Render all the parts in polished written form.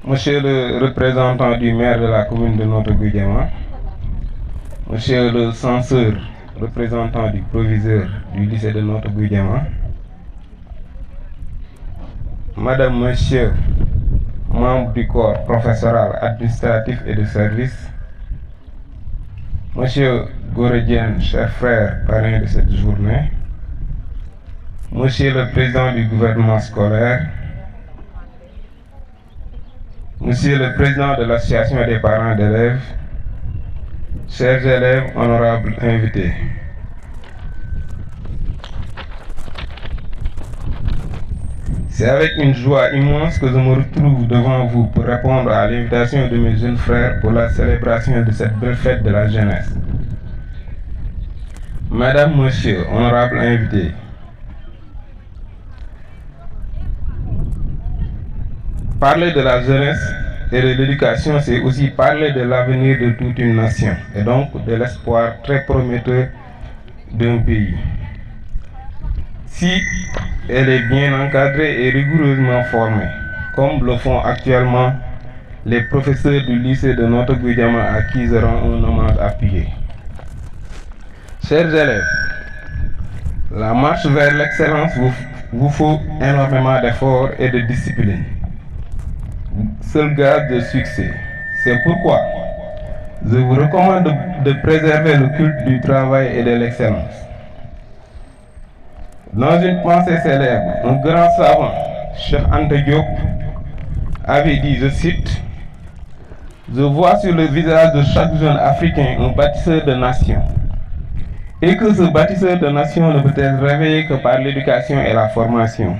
Monsieur le représentant du maire de la commune de Notto Gouye Diama, Monsieur le censeur représentant du proviseur du lycée de Notto Gouye Diama, Madame, Monsieur, membres du corps professoral, administratif et de service, Monsieur Gora Diène, cher frère, parrain de cette journée, Monsieur le président du gouvernement scolaire, Monsieur le président de l'association des parents d'élèves, chers élèves, honorables invités. C'est avec une joie immense que je me retrouve devant vous pour répondre à l'invitation de mes jeunes frères pour la célébration de cette belle fête de la jeunesse. Madame, Monsieur, honorables invités, parler de la jeunesse et de l'éducation, c'est aussi parler de l'avenir de toute une nation et donc de l'espoir très prometteur d'un pays. Si elle est bien encadrée et rigoureusement formée, comme le font actuellement les professeurs du lycée de Notto Gouye Diama à qui je rends un hommage appuyé. Chers élèves, la marche vers l'excellence vous faut énormément d'efforts et de discipline. Seul gage de succès. C'est pourquoi je vous recommande de préserver le culte du travail et de l'excellence. Dans une pensée célèbre, un grand savant, Cheikh Anta Diop, avait dit, je cite, « Je vois sur le visage de chaque jeune Africain un bâtisseur de nation, et que ce bâtisseur de nation ne peut être réveillé que par l'éducation et la formation.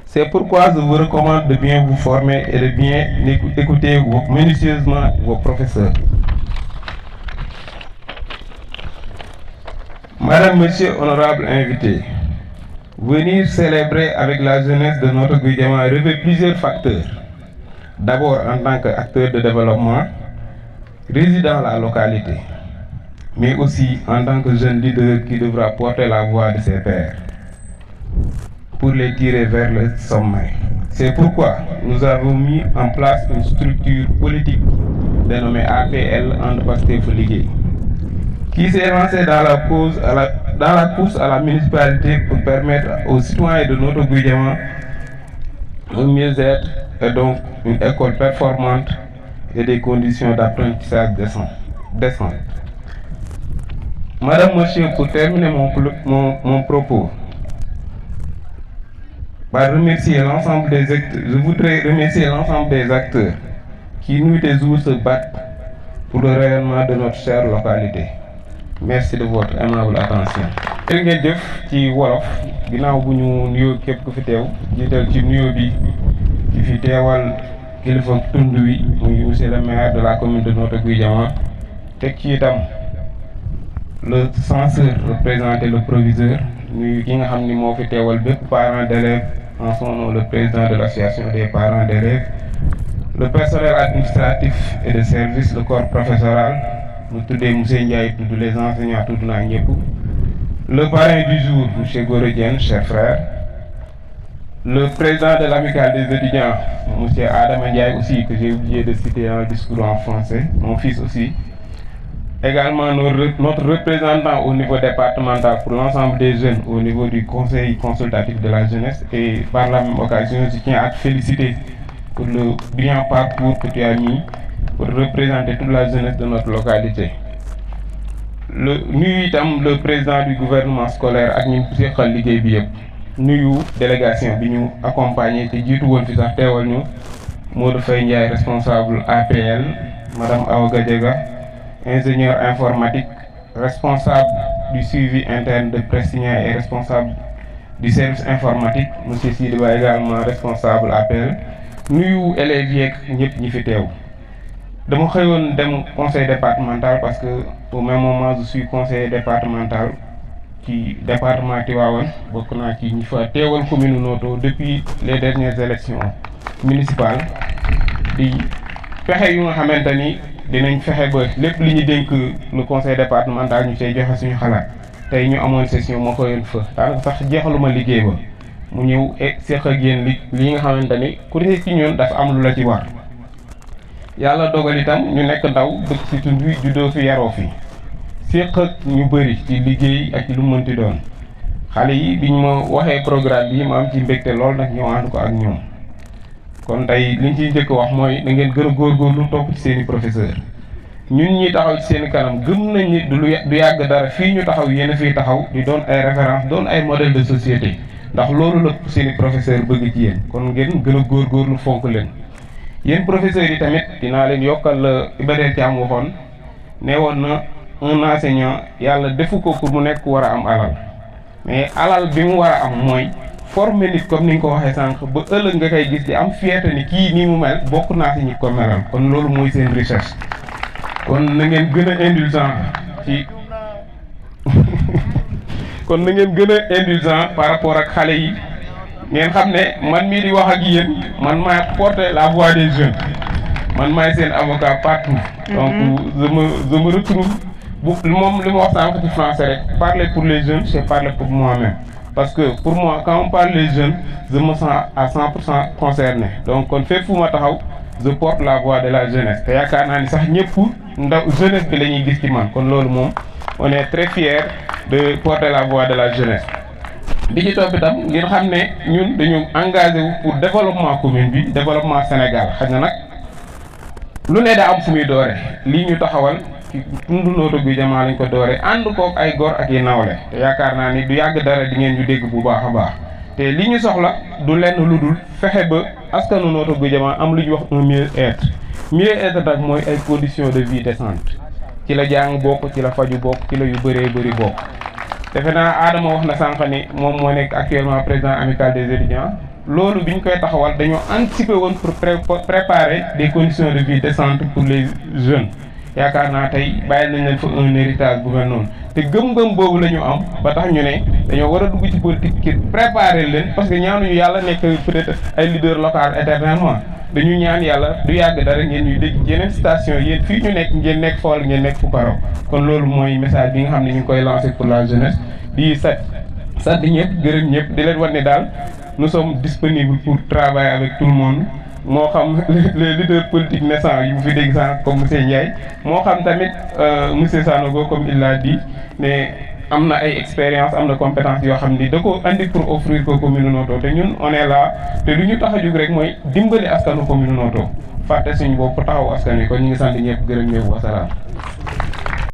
C'est pourquoi je vous recommande de bien vous former et de bien écouter minutieusement vos professeurs. » Madame, Monsieur, honorables invités, venir célébrer avec la jeunesse de Notto Gouye Diama revêt plusieurs facteurs. D'abord en tant qu'acteur de développement, résident à la localité, mais aussi en tant que jeune leader qui devra porter la voix de ses pairs pour les tirer vers le sommet. C'est pourquoi nous avons mis en place une structure politique dénommée APL And Pastef Liggéey, qui s'est lancée dans la course à la municipalité pour permettre aux citoyens de Notto Gouye Diama un mieux-être et donc une école performante et des conditions d'apprentissage décentes. Madame, Monsieur, pour terminer mon propos, je voudrais remercier l'ensemble des acteurs qui nuit et jour se battent pour le rayonnement de notre chère localité. Merci de votre aimable attention. jërë ngeen jëf ci wolof ginnaaw bu ñu nuyoo képp ku fi teew jiital ci nuyoo bi ki fi teewal kilifa tund wi muy monsieur le maire de la commune de Notto Gouye Diama teg ci itam le censeur représenté le proviseur nuyu ki nga xam ni moo fi teewal bépp parent d'élèves en son nom le président de l'association des parents d'élèves, le personnel administratif et de service, le corps professoral, nous tous des Moussé Ndiaye, tous les enseignants, tous le parrain du jour, M. Gora Diène, cher frère, le président de l'amicale des étudiants, M. Adam Ndiaye aussi, que j'ai oublié de citer un discours en français, mon fils aussi. Également notre représentant au niveau départemental pour l'ensemble des jeunes au niveau du conseil consultatif de la jeunesse, et par la même occasion je tiens à te féliciter pour le brillant parcours que tu as mis pour représenter toute la jeunesse de notre localité. Le président du gouvernement scolaire ak ñi seqal liggéey bi yëpp nuyu délégation bi ñu accompagné te jiitu woon fi sax teewal ñu Modou Faye Ndiaye responsable APL, Madame Awa Gadiaga ingénieur informatique, responsable du suivi interne de Prestignan et responsable du service informatique, M. Sidibé également responsable APL, nuyu élèves yeeg ñëpp ñi fi teew. Dama xëyoon dem conseil départemental parce que au même moment je suis conseiller départemental ci département Tivaouane, bokk naa ci ñi fa teewal commune Notto depuis les dernières élections municipales di fexe yu nga xamante ni dinañ fexe ba lépp li ñu dénk le conseil départemental ñu cay joxe suñu xalaat. Tey ñu amoon session moo koyoon fa daanaka sax jeexaluma liggéey ba mu ñëw seq ak yéen li nga xamante ni ku ne ci ñun dafa am lu la ci war yàlla dogal itam ñu nekk ndaw dëkk ci tund wi juddoo fi yaroo fi seq ak ñu bëri ci liggéey ak ci lu mënti doon xale yi biñ ma waxee programme bi ma am ci mbégte lool nag ñoo ànd ko ak ñoom kon tey liñ ciy njëkk wax mooy da ngeen gën a góorgóorlu topp ci seen i professeur ñun ñi taxaw ci seen kanam gëm nañ ni du yàgg dara fii ñu taxaw yéen a fiy taxaw di doon ay référence doon ay modèle de société ndax loolu la seen i professeur bëgg ci yéen kon ngeen gën a góorgóorlu fonk leen yéen professeurs yi tamit dinaa leen yokkal Iba Der Thiam waxoon ne woon na un enseignant yàlla defu ko pour mu nekk war a am alal mais alal bi mu war a am mooy former nit comme ni nga ko waxee sànq ba ëllëg nga koy gis di am fierté ni kii nii mu mel bokk naa si ñi ko melal kon loolu mooy seen recherche kon na ngeen gën a indulgent ci kon na ngeen gën a indulgent par rapport ak xale yi ngeen xam ne man mii di wax ak yéen man maay porter la voix des jeunes man maay seen avocat partout donc je me retrouve moom li ma wax sànq ci français rek parler pour les jeunes c'est parler pour moi-même parce que pour moi quand on parle des jeunes je me sens à 100% concerné donc kon fépp fu ma taxaw je porte la voix de la jeunesse te yaakaar naa ni sax ñëpp ndaw jeunesse bi la ñuy gis ci man kon loolu moom on est très fiers de porter la voix de la jeunesse bi ci topp itam ngeen xam ne ñun dañu engagé wu pour développement commune bi développement Sénégal xëy na nag lu ne daa am fu muy doore lii ñu taxawal ci tund Notto Gouye Diama lañ ko doore ànd kook ay gor ak yi nawle te yaakaar naa ni du yàgg dara di ngeen ñu dégg bu baax a baax te li ñu soxla du lenn lu dul fexe ba askanu Notto Gouye Diama am lu ñuy wax un mieux-être nag mooy ay conditions de vie décentes ci la jàng bokk ci la faju bokk ci la yu bëree bëri bokk defe naa Adama wax na sànq ni moom moo nekk actuellement président amical des étudiants loolu bi ñu koy taxawal dañoo anticiper woon pour préparer des conditions de vie décentes pour les jeunes yaakaar naa tey bàyyi nañ leen fa un héritage bu mel noonu te gëm-gëm boobu la ñu am ba tax ñu ne dañoo war a dugg ci politique ki préparer leen parce que ñaanuñu yàlla nekk peut-être ay leader local éternellement dañu ñaan yàlla du yàgg dara ngeen ñuy dégg yeneen station yéen fii ñu nekk ngeen nekk fa wala ngeen nekk fu karaw kon loolu mooy message bi nga xam ne ñu ngi koy lancer pour la jeunesse di sant ñëpp gërëm ñëpp di leen wan ne daal nous sommes disponibles pour travailler avec tout le monde moo xam les leaders politiques naissants yi mu fi dégg sànq comme monsieur Ndiaye moo xam tamit monsieur Sanogo comme il l'a dit ne am na ay expérience am na compétence yoo xam ni da ko andi pour offrir ko commune Notto te ñun on est là te lu ñu tax a jóg rek mooy dimbali askanu commune Notto fàtte suñu bopp taxaw askan wi kon ñu ngi sant ñëpp gërëm ñëpp wasalaam